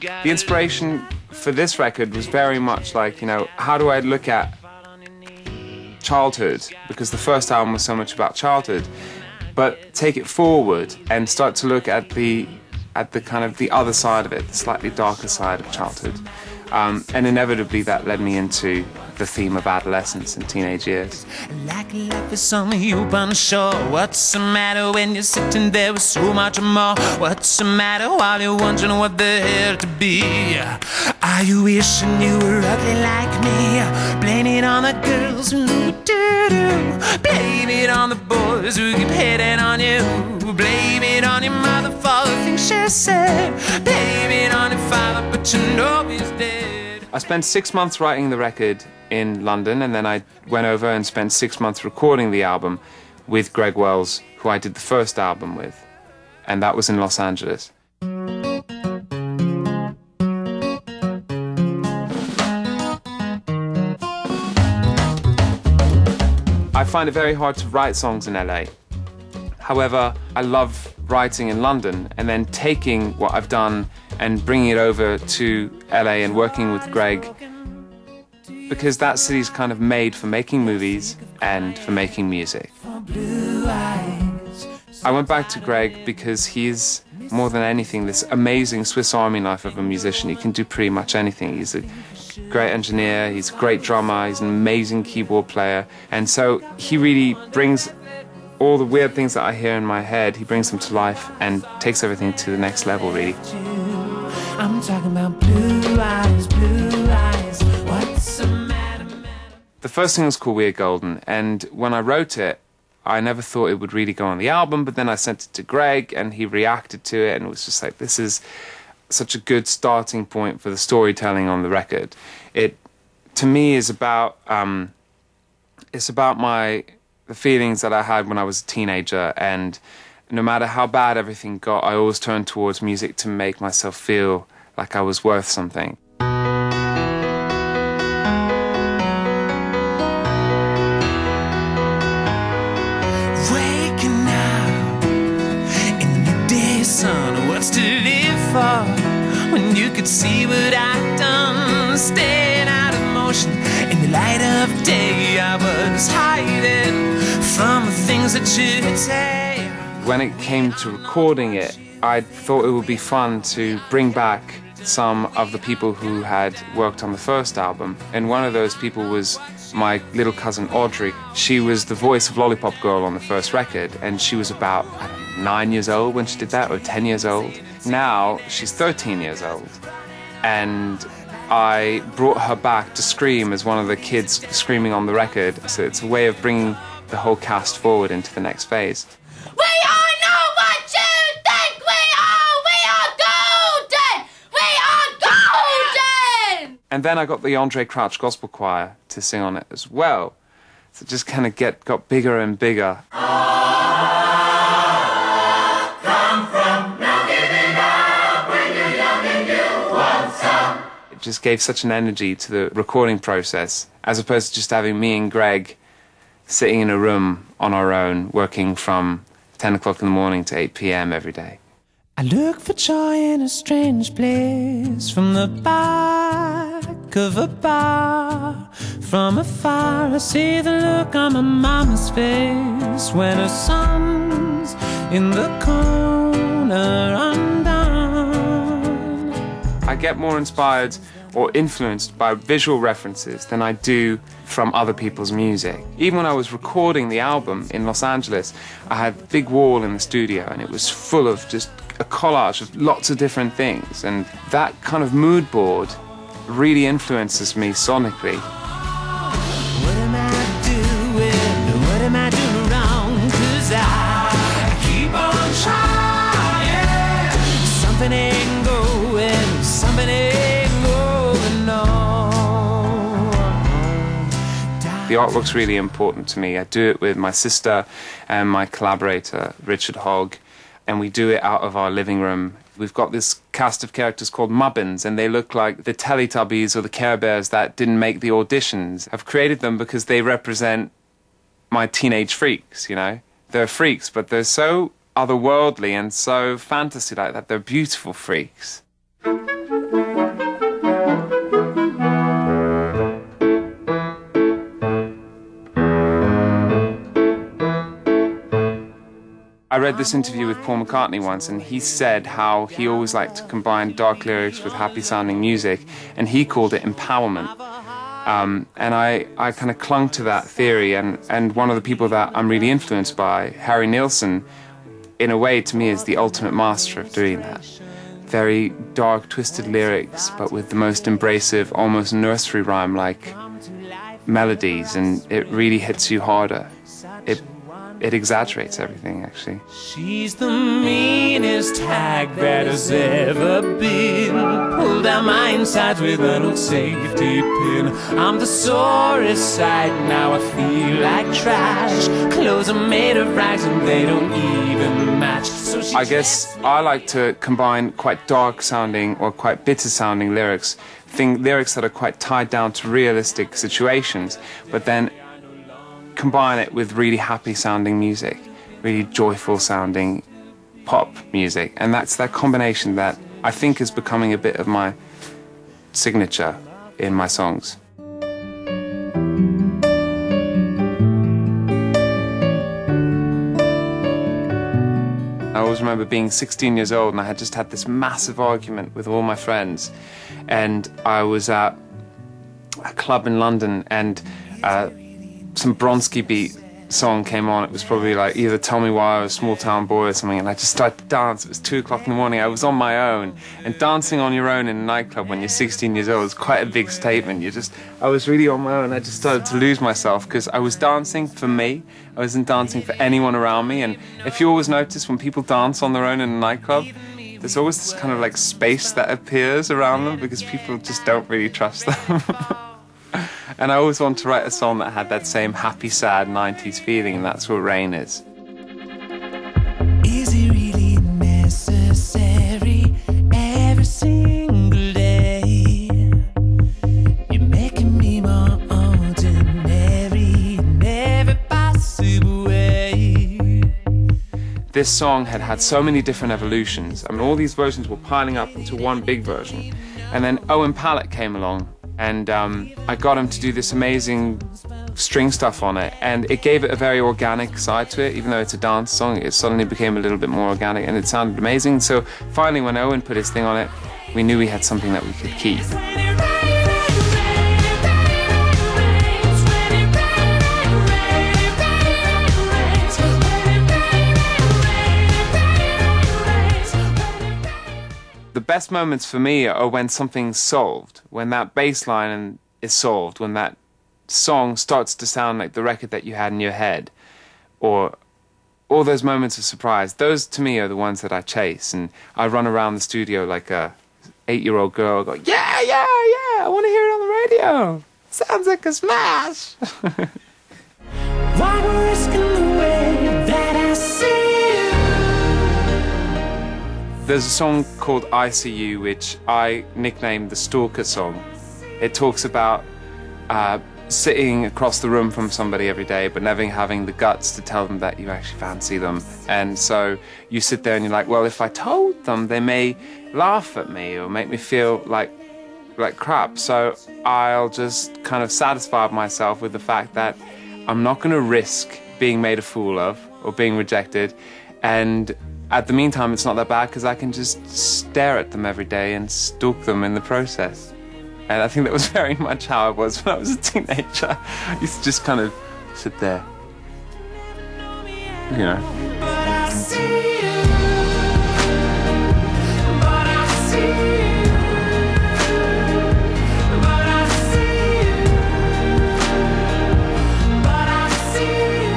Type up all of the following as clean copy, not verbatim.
The inspiration for this record was very much like, you know, how do I look at childhood? Because the first album was so much about childhood, but take it forward and start to look at the kind of the other side of it, the slightly darker side of childhood. And inevitably that led me into the theme of adolescence and teenage years. Like life is on the open shore. What's the matter when you're sitting there with so much more? What's the matter while you're wondering what the hell to be? Are you wishing you were ugly like me? Blame it on the girls who do. Blame it on the boys who keep hitting on you. Blame it on your mother for the things she said. Blame it on your father, but you know he's dead. I spent 6 months writing the record in London, and then I went over and spent 6 months recording the album with Greg Wells, who I did the first album with, and that was in Los Angeles. I find it very hard to write songs in LA. However, I love writing in London and then taking what I've done and bringing it over to LA and working with Greg, because that city's kind of made for making movies and for making music. I went back to Greg because he's, more than anything, this amazing Swiss Army knife of a musician. He can do pretty much anything. He's a great engineer, he's a great drummer, he's an amazing keyboard player, and so he really brings all the weird things that I hear in my head, he brings them to life and takes everything to the next level, really. I'm talking about blue eyes, what's the matter? The first thing was called We're Golden, and when I wrote it, I never thought it would really go on the album, but then I sent it to Greg and he reacted to it, and it was just like, this is such a good starting point for the storytelling on the record. It, to me, is about the feelings that I had when I was a teenager, and no matter how bad everything got, I always turned towards music to make myself feel like I was worth something. Waking up in the midday sun, what's to live for when you could see what I've done? Staying out of motion in the light of day, I was hiding from the things that you say. When it came to recording it, I thought it would be fun to bring back some of the people who had worked on the first album, and one of those people was my little cousin Audrey. She was the voice of Lollipop Girl on the first record, and she was about, I don't know, 9 years old when she did that, or 10 years old. Now she's 13 years old, and I brought her back to scream as one of the kids screaming on the record, so it's a way of bringing the whole cast forward into the next phase. We all know what you think we are golden! We are golden! And then I got the Andre Crouch Gospel Choir to sing on it as well. So it just kind of got bigger and bigger. It just gave such an energy to the recording process, as opposed to just having me and Greg sitting in a room on our own, working from 10 o'clock in the morning to 8 p.m. every day. I look for joy in a strange place, from the back of a bar. From afar I see the look on my mama's face when her son's in the corner undone. I get more inspired or influenced by visual references than I do from other people's music. Even when I was recording the album in Los Angeles, I had a big wall in the studio and it was full of just a collage of lots of different things, and that kind of mood board really influences me sonically. What am I doing? What am I doing wrong? 'Cause I keep on trying. Something ain't going, something ain't going on. The artwork's really important to me. I do it with my sister and my collaborator, Richard Hogg, and we do it out of our living room. We've got this cast of characters called Mubbins, and they look like the Teletubbies or the Care Bears that didn't make the auditions. I've created them because they represent my teenage freaks, you know? They're freaks, but they're so otherworldly and so fantasy-like that they're beautiful freaks. I read this interview with Paul McCartney once, and he said how he always liked to combine dark lyrics with happy-sounding music, and he called it empowerment. And I kind of clung to that theory, and one of the people that I'm really influenced by, Harry Nilsson, in a way, to me, is the ultimate master of doing that. Very dark, twisted lyrics, but with the most embracive, almost nursery rhyme-like melodies, and it really hits you harder. It exaggerates everything, actually. She's the meanest hag that has ever been. Pulled out my insides with an old safety pin. I'm the sorest sight, now I feel like trash. Clothes are made of rags and they don't even match. So I guess I like to combine quite dark sounding or quite bitter sounding lyrics. Lyrics that are quite tied down to realistic situations, but then combine it with really happy sounding music, really joyful sounding pop music, and that's that combination that I think is becoming a bit of my signature in my songs. I always remember being 16 years old and I had just had this massive argument with all my friends, and I was at a club in London, and some Bronski beat song came on. It was probably like either Tell Me Why or Small Town Boy or something, and I just started to dance. It was 2 o'clock in the morning. I was on my own, and dancing on your own in a nightclub when you're 16 years old is quite a big statement. I was really on my own. I just started to lose myself because I was dancing for me. I wasn't dancing for anyone around me. And if you always notice when people dance on their own in a nightclub, there's always this kind of like space that appears around them because people just don't really trust them. And I always wanted to write a song that had that same happy, sad 90s feeling, and that's what Rain is. Is it really necessary every single day? You're making me more ordinary in every possible way. This song had so many different evolutions. I mean, all these versions were piling up into one big version. And then Owen Pallett came along, and I got him to do this amazing string stuff on it, and it gave it a very organic side to it. Even though it's a dance song, it suddenly became a little bit more organic, and it sounded amazing. So finally, when Owen put his thing on it, we knew we had something that we could keep. The best moments for me are when something's solved, when that bass line is solved, when that song starts to sound like the record that you had in your head, or all those moments of surprise. Those to me are the ones that I chase, and I run around the studio like a 8-year-old girl, go, yeah, yeah, yeah, I want to hear it on the radio. Sounds like a smash. Why we're risking the way that I see. There's a song called I See You, which I nicknamed the Stalker song. It talks about sitting across the room from somebody every day, but never having the guts to tell them that you actually fancy them. And so you sit there and you're like, well, if I told them, they may laugh at me or make me feel like crap. So I'll just kind of satisfy myself with the fact that I'm not going to risk being made a fool of or being rejected. And at the meantime, it's not that bad because I can just stare at them every day and stalk them in the process. And I think that was very much how I was when I was a teenager. I used to just kind of sit there, you know. But I see you. But I see you. But I see you. But I see you.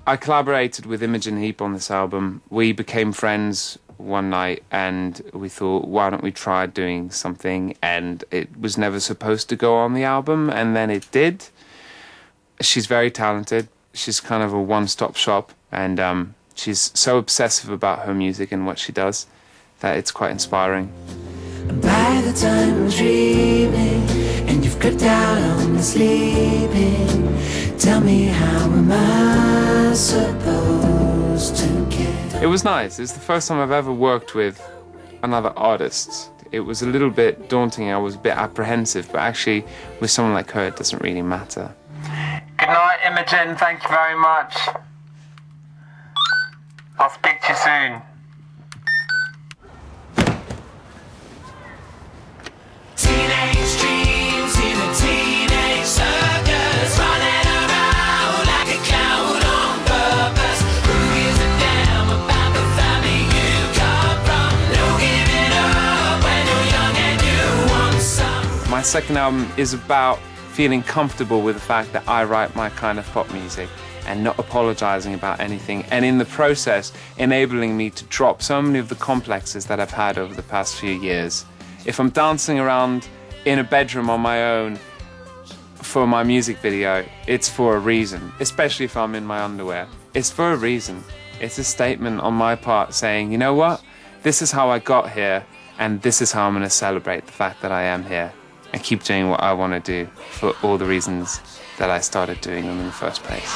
I collaborated with Imogen Heap on this album. We became friends one night and we thought, why don't we try doing something? And it was never supposed to go on the album, and then it did. She's very talented. She's kind of a one-stop shop, and she's so obsessive about her music and what she does that it's quite inspiring. And by the time I'm dreaming and you've crept out on me sleeping, tell me, how am I supposed to care? It was nice. It's the first time I've ever worked with another artist. It was a little bit daunting. I was a bit apprehensive, but actually with someone like her, it doesn't really matter. Good night, Imogen. Thank you very much. I'll speak to you soon. Teenage dreams in a teenage circus, running around like a clown on purpose. Who gives a damn about the family you come from? No giving up when you're young and you want some. My second album is about feeling comfortable with the fact that I write my kind of pop music and not apologizing about anything, and in the process enabling me to drop so many of the complexes that I've had over the past few years. If I'm dancing around in a bedroom on my own for my music video, it's for a reason, especially if I'm in my underwear. It's for a reason. It's a statement on my part saying, you know what, this is how I got here, and this is how I'm going to celebrate the fact that I am here and keep doing what I want to do for all the reasons that I started doing them in the first place.